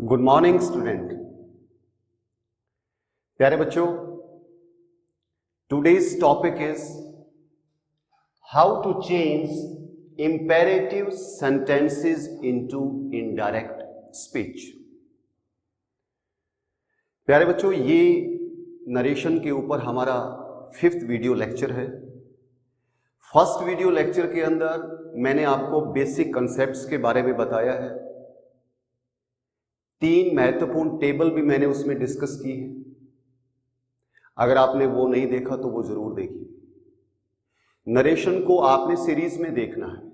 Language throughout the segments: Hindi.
Good morning student. प्यारे बच्चों, today's topic is how to change imperative sentences into indirect speech. प्यारे बच्चों, ये नरेशन के ऊपर हमारा 5th वीडियो लेक्चर है। फर्स्ट वीडियो लेक्चर के अंदर मैंने आपको बेसिक कॉन्सेप्ट्स के बारे में बताया है। 3 महत्वपूर्ण टेबल भी मैंने उसमें डिस्कस की है। अगर आपने वो नहीं देखा तो वो जरूर देखिए। नरेशन को आपने सीरीज में देखना है।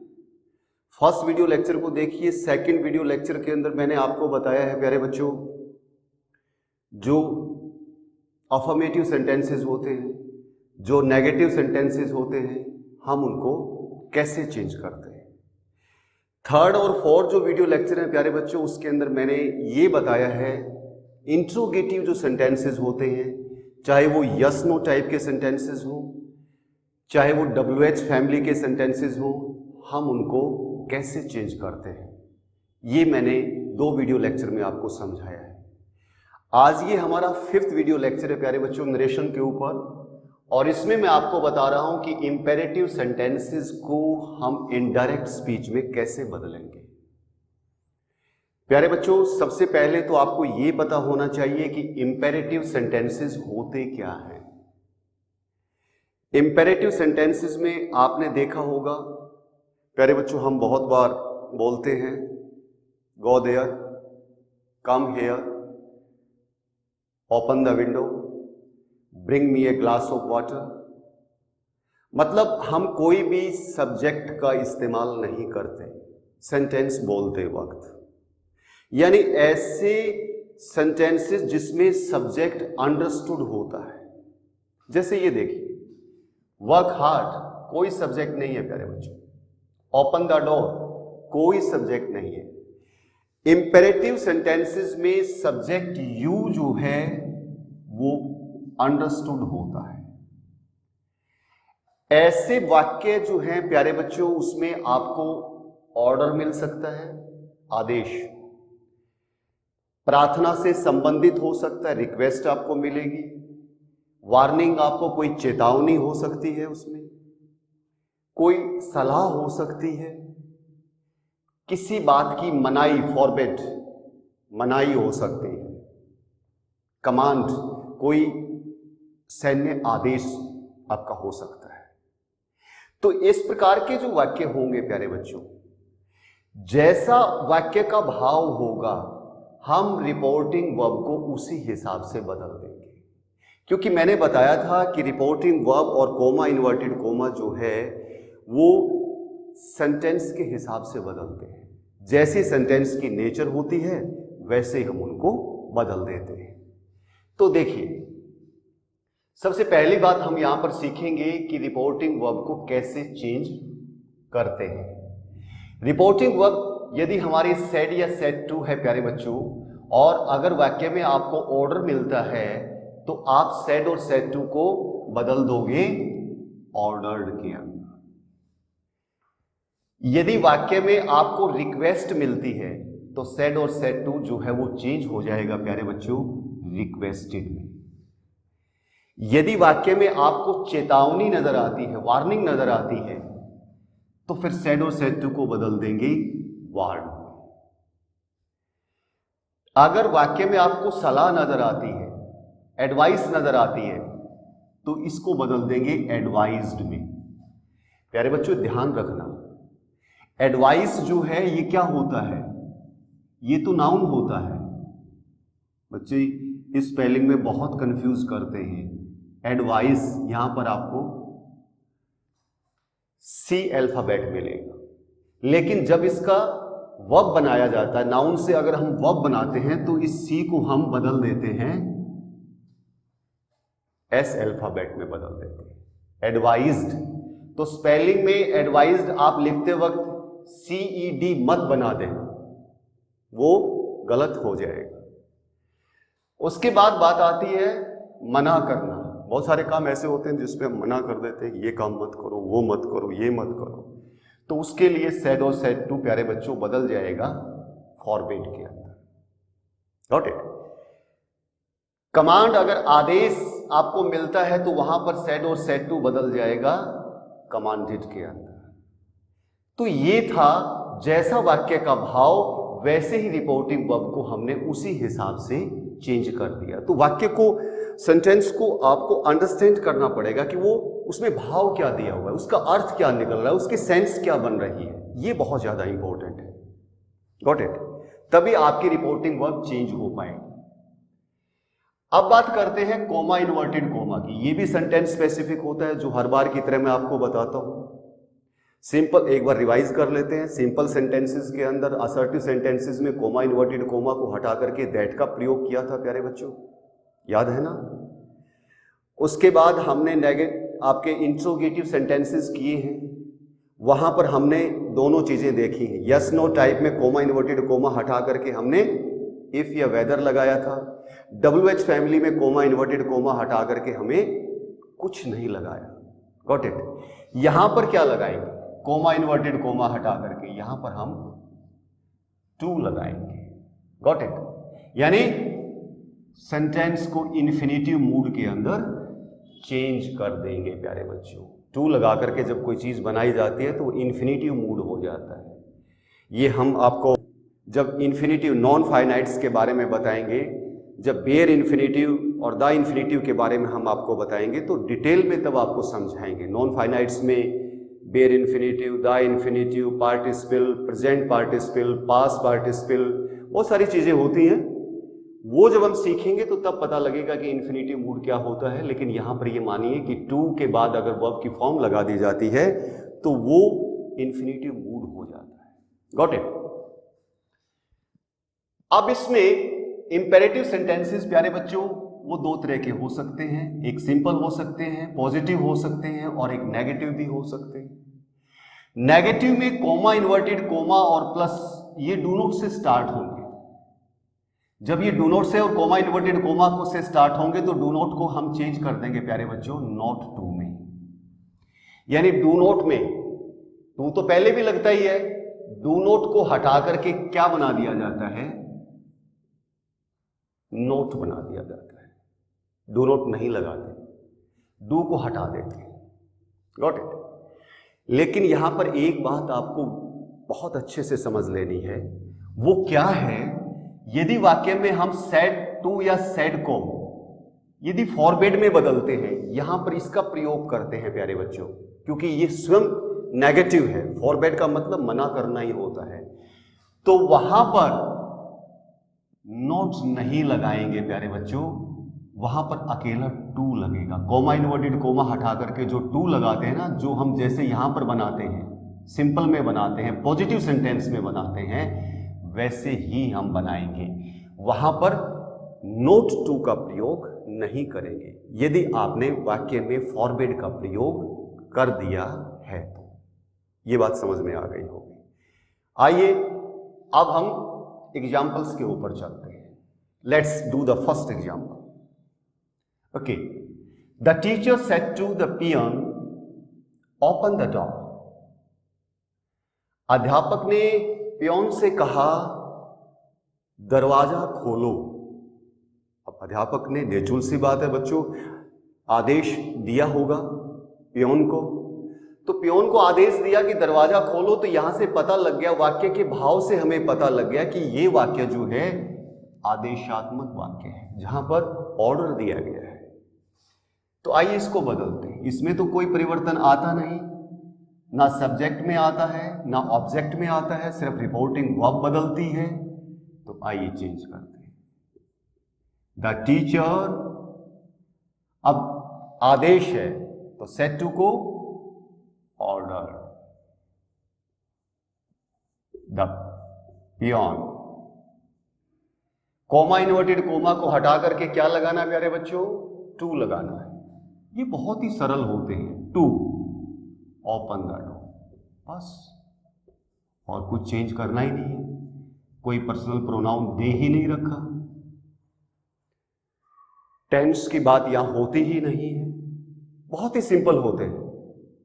फर्स्ट वीडियो लेक्चर को देखिए। सेकंड वीडियो लेक्चर के अंदर मैंने आपको बताया है प्यारे बच्चों, जो अफर्मेटिव सेंटेंसेस होते हैं, जो नेगेटिव सेंटेंसेस होते हैं, हम उनको कैसे चेंज करते हैं। थर्ड और फोर्थ जो वीडियो लेक्चर है प्यारे बच्चों, उसके अंदर मैंने ये बताया है इंट्रोगेटिव जो सेंटेंसेस होते हैं, चाहे वो यस नो टाइप के सेंटेंसेस हो, चाहे वो WH फैमिली के सेंटेंसेस हो, हम उनको कैसे चेंज करते हैं, ये मैंने 2 वीडियो लेक्चर में आपको समझाया है। आज ये हमारा 5th वीडियो लेक्चर है प्यारे बच्चों नरेशन के ऊपर, और इसमें मैं आपको बता रहा हूं कि इंपेरेटिव सेंटेंसेस को हम इनडायरेक्ट स्पीच में कैसे बदलेंगे। प्यारे बच्चों, सबसे पहले तो आपको ये पता होना चाहिए कि इंपेरेटिव सेंटेंसेस होते क्या हैं। इंपेरेटिव सेंटेंसेस में आपने देखा होगा प्यारे बच्चों, हम बहुत बार बोलते हैं go there, come here, open the window, bring me a glass of water. मतलब हम कोई भी सब्जेक्ट का इस्तेमाल नहीं करते सेंटेंस बोलते वक्त, यानी ऐसे सेंटेंसेस जिसमें सब्जेक्ट अंडरस्टूड होता है। जैसे ये देखिए, वर्क हार्ड कोई सब्जेक्ट नहीं है प्यारे बच्चों। ओपन द डोर कोई सब्जेक्ट नहीं है। इंपेरेटिव सेंटेंसेस में सब्जेक्ट यू जो है वो अंडरस्टूड होता है। ऐसे वाक्य जो हैं प्यारे बच्चों, उसमें आपको ऑर्डर मिल सकता है, आदेश, प्रार्थना से संबंधित हो सकता है, रिक्वेस्ट आपको मिलेगी, वार्निंग आपको कोई चेतावनी हो सकती है, उसमें कोई सलाह हो सकती है, किसी बात की मनाई, फॉरबिड, मनाई हो सकती है, कमांड, कोई सैन्य आदेश आपका हो सकता है। तो इस प्रकार के जो वाक्य होंगे प्यारे बच्चों, जैसा वाक्य का भाव होगा, हम रिपोर्टिंग वर्ब को उसी हिसाब से बदल देंगे। क्योंकि मैंने बताया था कि रिपोर्टिंग वर्ब और कोमा, इन्वर्टेड कोमा जो है वो सेंटेंस के हिसाब से बदलते हैं। जैसी सेंटेंस की नेचर होती है वैसे हम उनको बदल देते हैं। तो देखिए, सबसे पहली बात हम यहां पर सीखेंगे कि रिपोर्टिंग वर्ब को कैसे चेंज करते हैं। रिपोर्टिंग वर्ब यदि हमारी सेड या सेड टू है प्यारे बच्चों, और अगर वाक्य में आपको ऑर्डर मिलता है तो आप सेड और सेड टू को बदल दोगे ऑर्डर्ड के अंदर। यदि वाक्य में आपको रिक्वेस्ट मिलती है तो सेड और सेड टू जो है वो चेंज हो जाएगा प्यारे बच्चों रिक्वेस्टेड में। यदि वाक्य में आपको चेतावनी नजर आती है, वार्निंग नजर आती है, तो फिर सेड और सेड टू को बदल देंगे वार्न। अगर वाक्य में आपको सलाह नजर आती है, एडवाइस नजर आती है, तो इसको बदल देंगे एडवाइज्ड में। प्यारे बच्चों ध्यान रखना, एडवाइस जो है ये क्या होता है, ये तो नाउन होता है। बच्चे इस स्पेलिंग में बहुत कंफ्यूज करते हैं। एडवाइस यहां पर आपको C अल्फाबेट मिलेगा, लेकिन जब इसका वर्ब बनाया जाता है, नाउन से अगर हम वर्ब बनाते हैं तो इस C को हम बदल देते हैं S अल्फाबेट में बदल देते हैं, एडवाइज्ड। तो स्पेलिंग में एडवाइज्ड आप लिखते वक्त CED मत बना देना, वो गलत हो जाएगा। उसके बाद बात आती है मना करना। बहुत सारे काम ऐसे होते हैं जिसपे हम मना कर देते हैं, ये काम मत करो, वो मत करो, ये मत करो। तो उसके लिए सेड और सेड टू प्यारे बच्चों बदल जाएगा फॉरवर्ड के अंदर। Got it. कमांड अगर आदेश आपको मिलता है तो वहां पर सेड और सेड टू बदल जाएगा कमांडेड के अंदर। तो ये था जैसा वाक्य का भाव वैसे ही रिपोर्टिंग वर्ब को हमने उसी हिसाब से चेंज कर दिया। तो वाक्य को, सेंटेंस को आपको अंडरस्टैंड करना पड़ेगा कि वो उसमें भाव क्या दिया हुआ है, उसका अर्थ क्या निकल रहा है, उसकी सेंस क्या बन रही है, ये बहुत ज्यादा इंपॉर्टेंट है। Got it. तभी आपकी रिपोर्टिंग वर्ब चेंज हो पाएगी। अब बात करते हैं कोमा इन्वर्टेड कोमा की। ये भी सेंटेंस स्पेसिफिक होता है जो हर बार की तरह मैं आपको बताता हूं। सिंपल एक बार रिवाइज कर लेते हैं। सिंपल सेंटेंसेस के अंदर, असर्टिव सेंटेंसेस में कोमा इन्वर्टेड कोमा को हटा करके दैट का प्रयोग किया था प्यारे बच्चों, याद है ना। उसके बाद हमने आपके इंट्रोगेटिव सेंटेंसेस किए हैं, वहां पर हमने दोनों चीजें देखी हैं। यस नो टाइप में कोमा इन्वर्टेड कोमा हटा करके हमने इफ या वेदर लगाया था। WH फैमिली में कोमा इन्वर्टेड कोमा हटा करके हमें कुछ नहीं लगाया। Got it. यहां पर क्या लगाएंगे, कोमा इन्वर्टेड कोमा हटा करके यहां पर हम टू लगाएंगे। Got it. यानी सेंटेंस को इन्फिनेटिव मूड के अंदर चेंज कर देंगे प्यारे बच्चों। टू लगा करके जब कोई चीज बनाई जाती है तो इन्फिनेटिव मूड हो जाता है। ये हम आपको जब इन्फिनेटिव नॉन फाइनाइट्स के बारे में बताएंगे, जब बेयर इन्फिनेटिव और द इन्फिनेटिव के बारे में हम आपको बताएंगे तो डिटेल में तब आपको समझाएंगे। नॉन फाइनाइट्स में bare infinitive, the infinitive, participle, present participle, past participle, बहुत सारी चीजें होती हैं। वो जब हम सीखेंगे तो तब पता लगेगा कि इन्फिनेटिव मूड क्या होता है। लेकिन यहां पर ये मानिए कि टू के बाद अगर वर्ब की फॉर्म लगा दी जाती है तो वो इन्फिनेटिव मूड हो जाता है। Got it. अब इसमें इंपेरेटिव सेंटेंसेस प्यारे बच्चों वो दो तरह के हो सकते हैं। एक सिंपल हो सकते हैं, पॉजिटिव हो सकते हैं, और एक नेगेटिव भी हो सकते हैं। नेगेटिव में कोमा इन्वर्टेड कोमा और प्लस ये डू नॉट से स्टार्ट होंगे। जब ये डू नॉट से और कोमा इन्वर्टेड कोमा को से स्टार्ट होंगे तो डू नॉट को हम चेंज कर देंगे प्यारे बच्चों नॉट टू में। यानी डू नॉट में टू तो पहले भी लगता ही है, डू नॉट को हटा करके क्या बना दिया जाता है, नोट बना दिया जाता है। डू नोट नहीं लगाते, डू को हटा देते हैं। Got it. लेकिन यहां पर एक बात आपको बहुत अच्छे से समझ लेनी है, वो क्या है, यदि वाक्य में हम सेड टू या सेड को यदि फॉरवर्ड में बदलते हैं, यहां पर इसका प्रयोग करते हैं प्यारे बच्चों, क्योंकि ये स्वयं नेगेटिव है। फॉरवर्ड का मतलब मना करना ही होता है। तो वहां पर नोट्स नहीं लगाएंगे प्यारे बच्चों, वहां पर अकेला टू लगेगा। कोमा इन्वर्टेड कोमा हटा करके जो टू लगाते हैं ना, जो हम जैसे यहां पर बनाते हैं, सिंपल में बनाते हैं, पॉजिटिव सेंटेंस में बनाते हैं, वैसे ही हम बनाएंगे। वहां पर नोट टू का प्रयोग नहीं करेंगे यदि आपने वाक्य में फॉरवर्ड का प्रयोग कर दिया है तो। यह बात समझ में आ गई होगी। आइए अब हम एग्जाम्पल्स के ऊपर चलते हैं। Let's do the first example. Okay, the teacher said to the peon open the door. अध्यापक ने पियोन से कहा दरवाजा खोलो। अब अध्यापक ने, नेचुरल सी बात है बच्चों, आदेश दिया होगा पियोन को, तो पियोन को आदेश दिया कि दरवाजा खोलो। तो यहां से पता लग गया, वाक्य के भाव से हमें पता लग गया कि यह वाक्य जो है आदेशात्मक वाक्य है, जहां पर ऑर्डर दिया गया है। तो आइए इसको बदलते हैं। इसमें तो कोई परिवर्तन आता नहीं, ना सब्जेक्ट में आता है ना ऑब्जेक्ट में आता है, सिर्फ रिपोर्टिंग वर्ब बदलती है। तो आइए चेंज करते हैं। द टीचर, अब आदेश है तो सेड टू को order the peon. Comma inverted comma को हटा करके क्या लगाना है प्यारे बच्चों, टू लगाना है। ये बहुत ही सरल होते हैं। टू ओपन द डोर, बस, और कुछ चेंज करना ही नहीं है। कोई पर्सनल प्रोनाउन दे ही नहीं रखा, टेंस की बात यहां होती ही नहीं है। बहुत ही सिंपल होते हैं।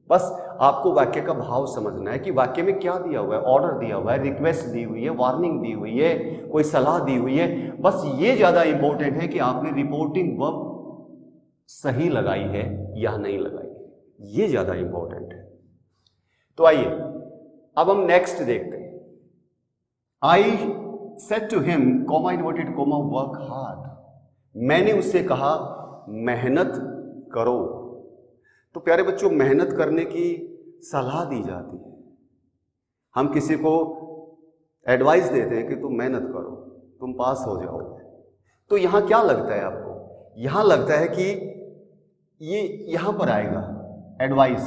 बस आपको वाक्य का भाव समझना है कि वाक्य में क्या दिया हुआ है, ऑर्डर दिया हुआ है, रिक्वेस्ट दी हुई है, वार्निंग दी हुई है, कोई सलाह दी हुई है। बस ये ज्यादा इंपॉर्टेंट है कि आपने रिपोर्टिंग वर्ब सही लगाई है या नहीं लगाई है, ये ज्यादा इंपॉर्टेंट है। तो आइए अब हम नेक्स्ट देखते हैं। I said to him, comma inverted comma, work hard. मैंने उससे कहा मेहनत करो। तो प्यारे बच्चों, मेहनत करने की सलाह दी जाती है। हम किसी को एडवाइस देते हैं कि तुम मेहनत करो, तुम पास हो जाओगे। तो यहां क्या लगता है आपको? यहां लगता है कि ये यहां पर आएगा एडवाइस,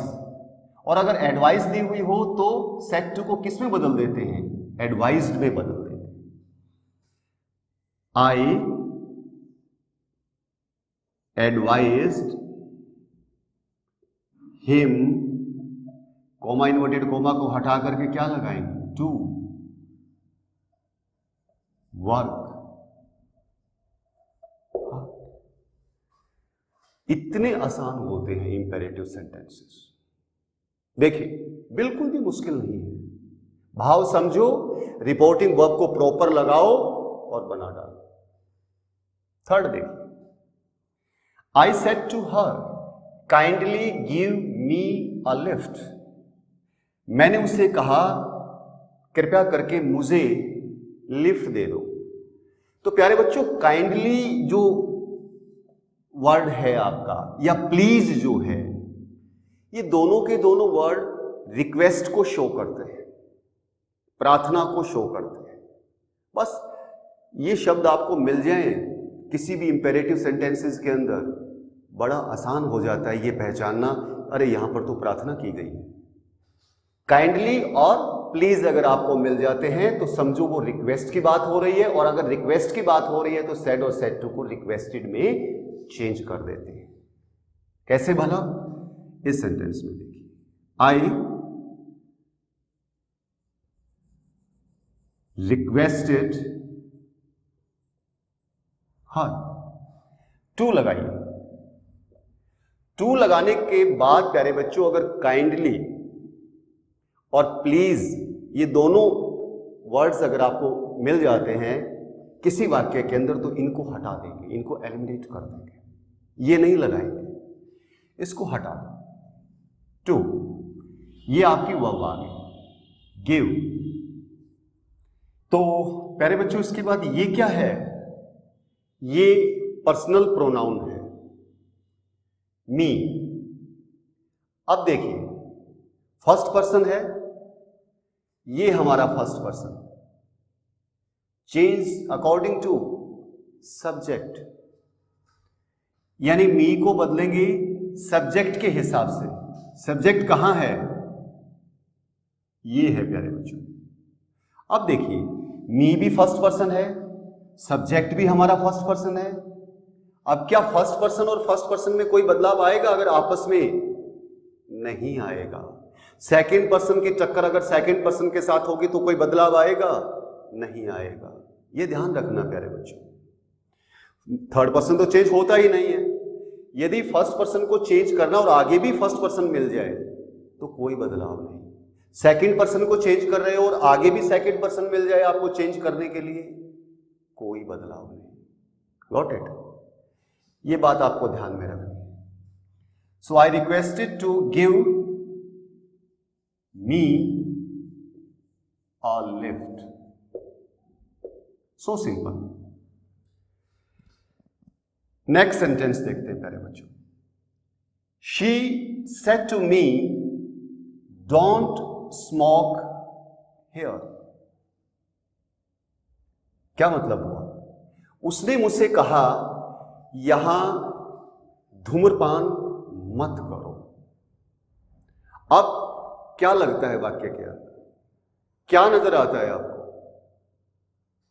और अगर एडवाइस दी हुई हो तो सेड टू को किस में बदल देते हैं? एडवाइज्ड में बदल देते हैं। I advised him, comma inverted comma को हटा करके क्या लगाएंगे? To work. इतने आसान होते हैं इंपेरेटिव सेंटेंसेस। देखिए, बिल्कुल भी मुश्किल नहीं है। भाव समझो, रिपोर्टिंग वर्ब को प्रॉपर लगाओ और बना डालो। थर्ड देखिए, I said to her kindly give me a lift. मैंने उसे कहा कृपया करके मुझे लिफ्ट दे दो। तो प्यारे बच्चों, काइंडली जो वर्ड है आपका, या प्लीज जो है, ये दोनों के दोनों वर्ड रिक्वेस्ट को शो करते हैं, प्रार्थना को शो करते हैं। बस ये शब्द आपको मिल जाए किसी भी इंपेरेटिव सेंटेंसेस के अंदर, बड़ा आसान हो जाता है ये पहचानना, अरे यहां पर तो प्रार्थना की गई है। काइंडली और प्लीज अगर आपको मिल जाते हैं तो समझो वो रिक्वेस्ट की बात हो रही है, और अगर रिक्वेस्ट की बात हो रही है तो सेड और सेड टू को रिक्वेस्टेड में चेंज कर देते हैं। कैसे भला? इस सेंटेंस में देखिए, आई रिक्वेस्टेड हर। टू लगाइए। टू लगाने के बाद प्यारे बच्चों, अगर काइंडली और प्लीज ये दोनों वर्ड्स अगर आपको मिल जाते हैं किसी वाक्य के अंदर, तो इनको हटा देंगे, इनको एलिमिनेट कर देंगे, ये नहीं लगाएंगे, इसको हटा दो। टू, ये आपकी वर्ब आ गई, गिव। तो प्यारे बच्चों, इसके बाद ये क्या है? ये पर्सनल प्रोनाउन है, मी। अब देखिए, फर्स्ट पर्सन है, ये हमारा first person, change according to subject, यानी मी को बदलेंगे सब्जेक्ट के हिसाब से। सब्जेक्ट कहां है? ये है प्यारे बच्चों। अब देखिए, मी भी फर्स्ट पर्सन है, सब्जेक्ट भी हमारा फर्स्ट पर्सन है। अब क्या फर्स्ट पर्सन और फर्स्ट पर्सन में कोई बदलाव आएगा? अगर आपस में नहीं आएगा। सेकंड पर्सन की टक्कर अगर सेकंड पर्सन के साथ होगी तो कोई बदलाव आएगा? नहीं आएगा। ये ध्यान रखना प्यारे बच्चों। थर्ड पर्सन तो चेंज होता ही नहीं है। यदि फर्स्ट पर्सन को चेंज करना और आगे भी फर्स्ट पर्सन मिल जाए तो कोई बदलाव नहीं। सेकंड पर्सन को चेंज कर रहे हो और आगे भी सेकंड पर्सन मिल जाए आपको चेंज करने के लिए, कोई बदलाव नहीं। Got it? ये बात आपको ध्यान में रखनी है। So I requested to give me a lift. So simple. Next sentence देखते हैं प्यारे बच्चों। She said to me don't smoke here. क्या मतलब हुआ? उसने मुझसे कहा यहां धूम्रपान मत करो। अब क्या लगता है वाक्य के अंदर? क्या नजर आता है आपको?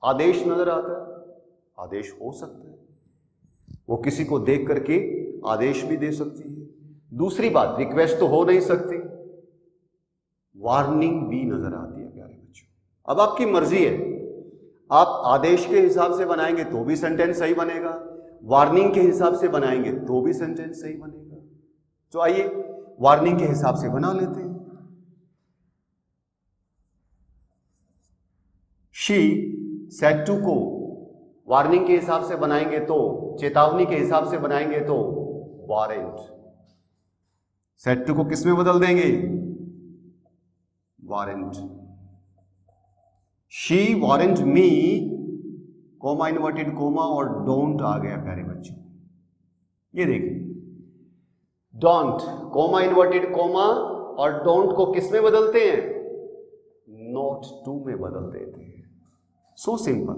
आदेश नजर आता है? आदेश हो सकता है, वो किसी को देख करके आदेश भी दे सकती है। दूसरी बात, रिक्वेस्ट तो हो नहीं सकती, वार्निंग भी नजर आती है प्यारे बच्चों। अब आपकी मर्जी है, आप आदेश के हिसाब से बनाएंगे तो भी सेंटेंस सही बनेगा, वार्निंग के हिसाब से बनाएंगे तो भी सेंटेंस सही बनेगा। तो आइए वार्निंग के हिसाब से बना लेते हैं। शी सेड टू को वार्निंग के हिसाब से बनाएंगे तो, चेतावनी के हिसाब से बनाएंगे तो वारंट। सेड टू को किस में बदल देंगे? Warrant. She warrant me, coma inverted coma और डोंट आ गया प्यारे बच्चों। ये देखिए, डोंट, कोमा इन्वर्टेड कोमा और डोंट को किस में बदलते हैं? नॉट टू में बदल देते हैं। So simple,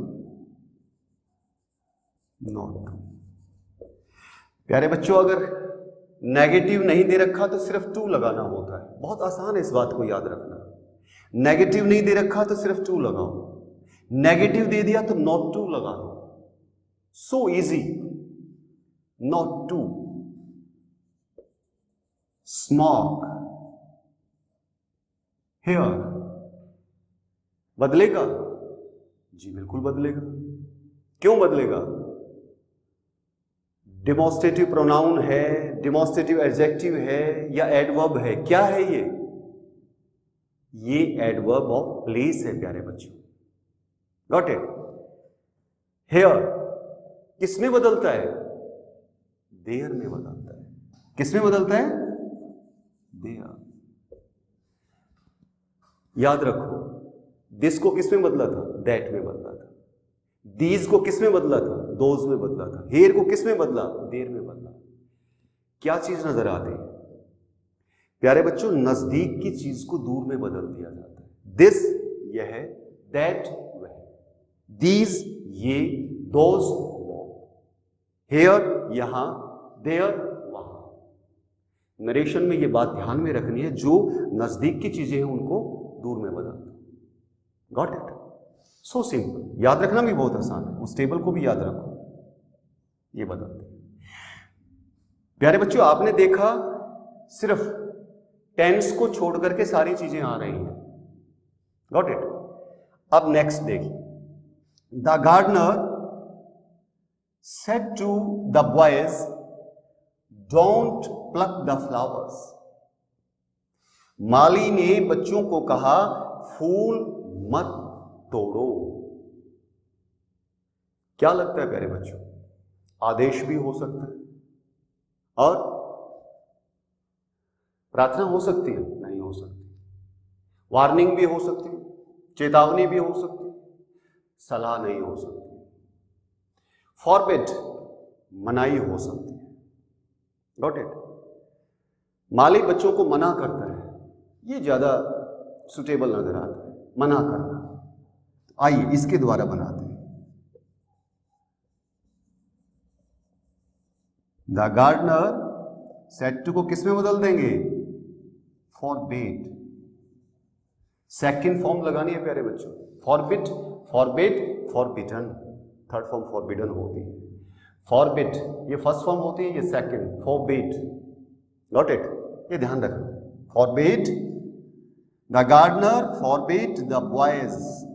not to. प्यारे बच्चों, अगर नेगेटिव नहीं दे रखा तो सिर्फ टू लगाना होता है। बहुत आसान है इस बात को याद रखना। नेगेटिव नहीं दे रखा तो सिर्फ टू लगाओ, नेगेटिव दे दिया तो नॉट टू लगा दो। So easy, not to. Smoke, here, बदलेगा? जी बिल्कुल बदलेगा। क्यों बदलेगा? डिमॉन्स्ट्रेटिव प्रोनाउन है, डिमॉन्स्ट्रेटिव एडजेक्टिव है या एडवर्ब है? क्या है ये एडवर्ब ऑफ प्लेस है प्यारे बच्चों। Got it? हेयर किस में बदलता है? देयर में बदलता है। किस में बदलता है? देयर। याद रखो, दिस को किस में बदला था? दैट में बदला था। दीज को किस में बदला था? दोज में बदला था। हेयर को किस में बदला? देयर में बदला। क्या चीज नजर आती है प्यारे बच्चों? नजदीक की चीज को दूर में बदल दिया जाता है। दिस यह है, दैट वह, दीज ये, दोज वो, हेयर यहां, देयर वहां। नरेशन में यह बात ध्यान में रखनी है, जो नजदीक की चीजें हैं उनको दूर में बदल दो। Got it? So simple. याद रखना भी बहुत आसान है, उस टेबल को भी याद रखो, ये बदलते हैं। प्यारे बच्चों, आपने देखा सिर्फ टेंस को छोड़ करके सारी चीजें आ रही हैं। Got it? अब नेक्स्ट देखिए, the gardener said to the boys don't pluck the flowers. माली ने बच्चों को कहा, फूल मत तोड़ो। क्या लगता है प्यारे बच्चों? आदेश भी हो सकता है और प्रार्थना हो सकती है? नहीं हो सकती। वार्निंग भी हो सकती है, चेतावनी भी हो सकती है, सलाह नहीं हो सकती। फॉरबिड, मनाही हो सकती है। Got it? माली बच्चों को मना करता है, ये ज्यादा सुटेबल नजर आता है, मना करना। आइए इसके द्वारा बनाते हैं। द गार्डनर सेड टू को किस में बदल देंगे? फॉरबिड। सेकंड फॉर्म लगानी है प्यारे बच्चों। Forbid, forbid, forbidden. Third form forbidden होती है। फॉरबिड ये फर्स्ट फॉर्म होती है, ये सेकंड। फॉरबिड। Got it? ये ध्यान रखना। Forbid, the gardener forbid the boys.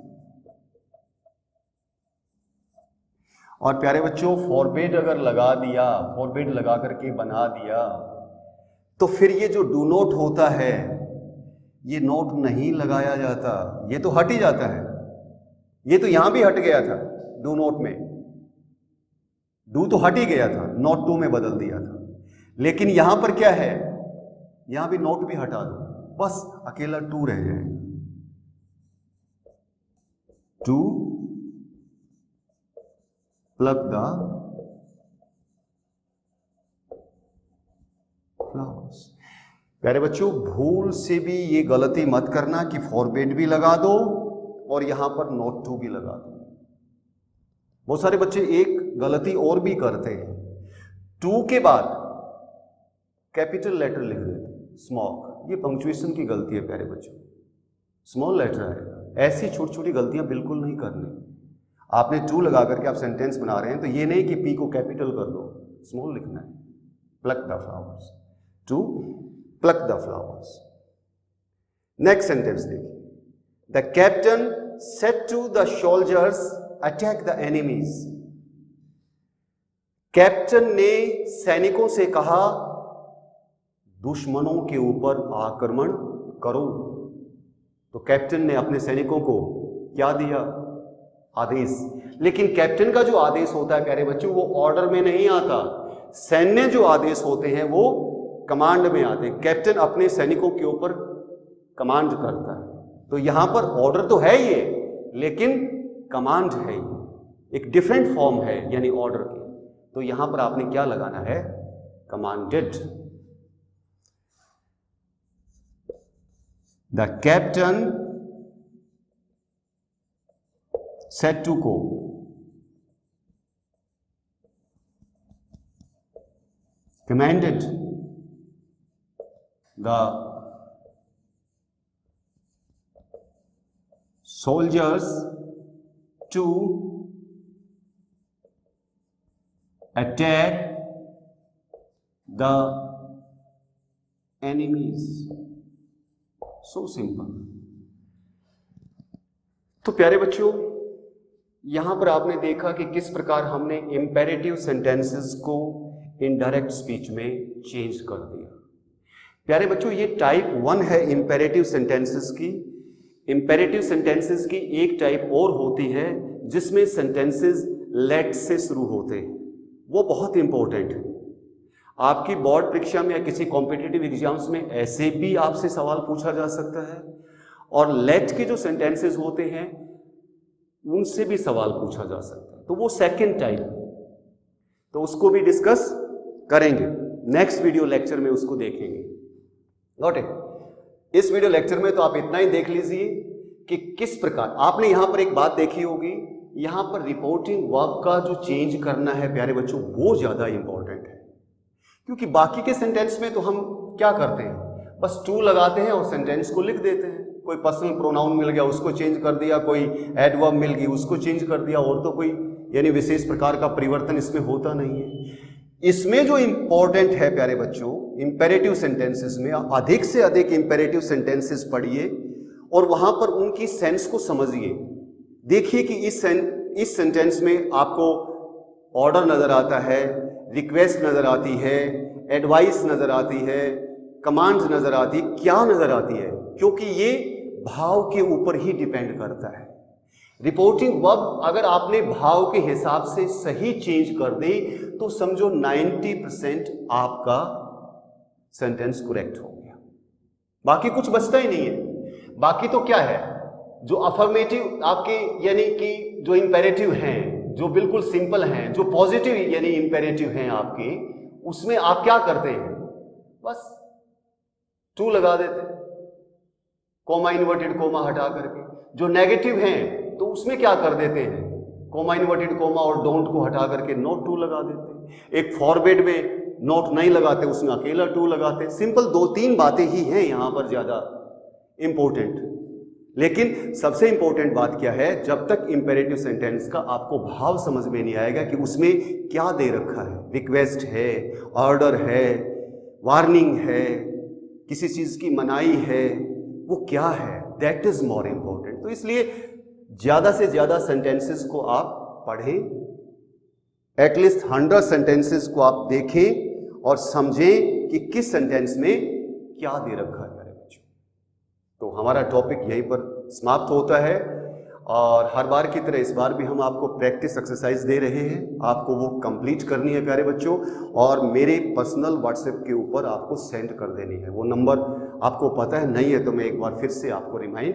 और प्यारे बच्चों, फॉरबिड अगर लगा दिया, फॉरबिड लगा करके बना दिया, तो फिर ये जो डू नोट होता है, ये नोट नहीं लगाया जाता, ये तो हट ही जाता है। ये तो यहां भी हट गया था, डू नोट में डू तो हट ही गया था, नोट टू में बदल दिया था। लेकिन यहां पर क्या है? यहां भी नोट भी हटा दो, बस अकेला टू रह जाएगा। To pluck the flowers. प्यारे बच्चों, भूल से भी ये गलती मत करना कि फॉरबिड भी लगा दो और यहां पर नोट टू भी लगा दो। बहुत सारे बच्चे एक गलती और भी करते हैं, टू के बाद कैपिटल लेटर लिख देते, स्मॉक। ये पंक्चुएशन की गलती है प्यारे बच्चों, स्मॉल लेटर आएगा। ऐसी छोटी छोटी गलतियां बिल्कुल नहीं करनी। आपने टू लगा करके आप सेंटेंस बना रहे हैं तो ये नहीं कि पी को कैपिटल कर दो, स्मॉल लिखना है। Pluck the flowers, to pluck the flowers. Next sentence देखिए, the captain said to the soldiers attack the enemies. Captain ने सैनिकों से कहा, दुश्मनों के ऊपर आक्रमण करो। तो कैप्टन ने अपने सैनिकों को क्या दिया? आदेश। लेकिन कैप्टन का जो आदेश होता है प्यारे बच्चों, वो ऑर्डर में नहीं आता। सैन्य जो आदेश होते हैं वो कमांड में आते हैं। कैप्टन अपने सैनिकों के ऊपर कमांड करता है। तो यहां पर ऑर्डर तो है ये, लेकिन कमांड है ये, एक डिफरेंट फॉर्म है यानी ऑर्डर की। तो यहां पर आपने क्या लगाना है? Commanded. The captain said to को commanded the soldiers to attack the enemies. So simple. तो प्यारे बच्चों, यहां पर आपने देखा कि किस प्रकार हमने इंपेरेटिव सेंटेंसेस को इनडायरेक्ट स्पीच में चेंज कर दिया। प्यारे बच्चों, ये टाइप 1 है इंपेरेटिव सेंटेंसेस की। इंपेरेटिव सेंटेंसेस की एक टाइप और होती है जिसमें सेंटेंसेस लेट से शुरू होते हैं। वो बहुत इंपॉर्टेंट है। आपकी बोर्ड परीक्षा में या किसी कॉम्पिटिटिव एग्जाम्स में ऐसे भी आपसे सवाल पूछा जा सकता है, और लेट के जो सेंटेंसेस होते हैं उनसे भी सवाल पूछा जा सकता है। तो वो सेकंड टाइप, तो उसको भी डिस्कस करेंगे नेक्स्ट वीडियो लेक्चर में, उसको देखेंगे। Got it? इस वीडियो लेक्चर में तो आप इतना ही देख लीजिए कि किस प्रकार आपने यहां पर एक बात देखी होगी, यहां पर रिपोर्टिंग वर्ब का जो चेंज करना है प्यारे बच्चों, वो ज्यादा इंपॉर्टेंट है। क्योंकि बाकी के सेंटेंस में तो हम क्या करते हैं, बस टू लगाते हैं और सेंटेंस को लिख देते हैं। कोई पर्सनल प्रोनाउन मिल गया उसको चेंज कर दिया, कोई एडवर्ब मिल गई उसको चेंज कर दिया, और तो कोई यानी विशेष प्रकार का परिवर्तन इसमें होता नहीं है। इसमें जो इंपॉर्टेंट है प्यारे बच्चों, इंपेरेटिव सेंटेंसेस में अधिक से अधिक इंपेरेटिव सेंटेंसेस पढ़िए और वहां पर उनकी सेंस को समझिए। देखिए कि इस सेंटेंस में आपको ऑर्डर नजर आता है, रिक्वेस्ट नजर आती है, एडवाइस नजर आती है, कमांड नजर आती है, क्या नजर आती है, क्योंकि ये भाव के ऊपर ही डिपेंड करता है। रिपोर्टिंग वर्ब अगर आपने भाव के हिसाब से सही चेंज कर दे तो समझो 90% आपका सेंटेंस करेक्ट हो गया, बाकी कुछ बचता ही नहीं है। बाकी तो क्या है, जो अफर्मेटिव आपके यानी कि जो इंपेरेटिव हैं, जो बिल्कुल सिंपल हैं, जो पॉजिटिव यानी इंपेरेटिव हैं आपके, उसमें आप क्या करते हैं, बस टू लगा देते हैं, कोमा इन्वर्टेड कोमा हटा करके। जो नेगेटिव हैं तो उसमें क्या कर देते हैं, कोमा इन्वर्टेड कोमा और डोंट को हटा करके नोट टू लगा देते हैं। एक फॉरवर्ड में नोट नहीं लगाते, उसमें अकेला टू लगाते हैं। सिंपल 2-3 बातें ही हैं यहां पर ज्यादा इंपॉर्टेंट। लेकिन सबसे इंपॉर्टेंट बात क्या है, जब तक इंपेरेटिव सेंटेंस का आपको भाव समझ में नहीं आएगा कि उसमें क्या दे रखा है, रिक्वेस्ट है, ऑर्डर है, वार्निंग है, किसी चीज की मनाही है, वो क्या है, दैट इज मोर इंपॉर्टेंट। तो इसलिए ज्यादा से ज्यादा सेंटेंसेस को आप पढ़ें, एटलीस्ट 100 सेंटेंसेस को आप देखें और समझें कि किस सेंटेंस में क्या दे रखा है मेरे बच्चों। तो हमारा टॉपिक यहीं पर समाप्त होता है, और हर बार की तरह इस बार भी हम आपको प्रैक्टिस एक्सरसाइज दे रहे हैं, आपको वो कंप्लीट करनी है प्यारे बच्चों, और मेरे पर्सनल व्हाट्सएप के ऊपर आपको सेंड कर देनी है। वो नंबर आपको पता है, नहीं है तो मैं एक बार फिर से आपको रिमाइंड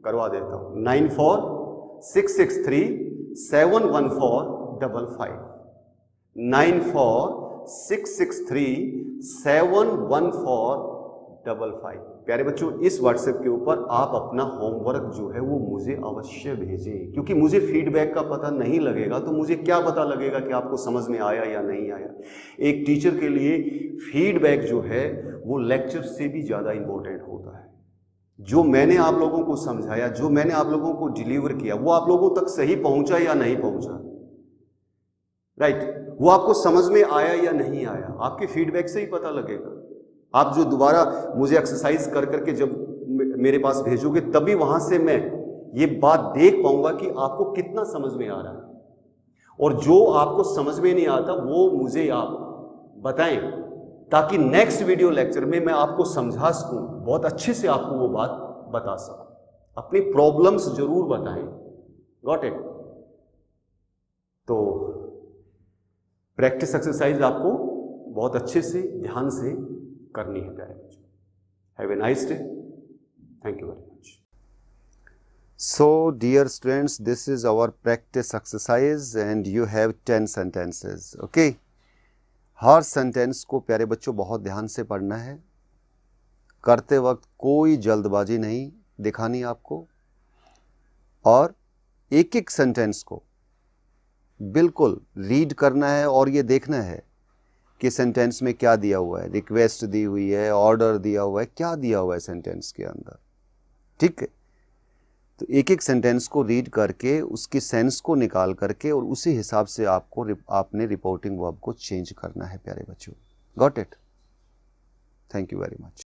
करवा देता हूँ, 9466371455, 9466371455। प्यारे बच्चों, इस व्हाट्सएप के ऊपर आप अपना होमवर्क जो है वो मुझे अवश्य भेजें, क्योंकि मुझे फीडबैक का पता नहीं लगेगा तो मुझे क्या पता लगेगा कि आपको समझ में आया या नहीं आया। एक टीचर के लिए फीडबैक जो है वो लेक्चर से भी ज़्यादा इंपॉर्टेंट होता है। जो मैंने आप लोगों को समझाया, जो मैंने आप लोगों को डिलीवर किया, वो आप लोगों तक सही पहुंचा या नहीं पहुंचा, राइट, वो आपको समझ में आया या नहीं आया, आपके फीडबैक से ही पता लगेगा। आप जो दोबारा मुझे एक्सरसाइज कर करके जब मेरे पास भेजोगे, तभी वहां से मैं ये बात देख पाऊंगा कि आपको कितना समझ में आ रहा है, और जो आपको समझ में नहीं आता वो मुझे आप बताएं, ताकि नेक्स्ट वीडियो लेक्चर में मैं आपको समझा सकूं, बहुत अच्छे से आपको वो बात बता सकूं। अपनी प्रॉब्लम्स जरूर बताएं। Got it? तो प्रैक्टिस एक्सरसाइज आपको बहुत अच्छे से ध्यान से करनी है प्यारे बच्चों। Have a nice day, thank you very much. So dear students, this is our practice exercise and you have 10 sentences, okay? Her sentence को प्यारे बच्चों बहुत ध्यान से पढ़ना है। करते वक्त कोई जल्दबाजी नहीं दिखानी आपको, और एक एक सेंटेंस को बिल्कुल रीड करना है और ये देखना है कि सेंटेंस में क्या दिया हुआ है, रिक्वेस्ट दी हुई है, ऑर्डर दिया हुआ है, क्या दिया हुआ है सेंटेंस के अंदर, ठीक है? तो एक एक सेंटेंस को रीड करके उसकी सेंस को निकाल करके और उसी हिसाब से आपने रिपोर्टिंग वर्ब को चेंज करना है प्यारे बच्चों। Got it? Thank you very much.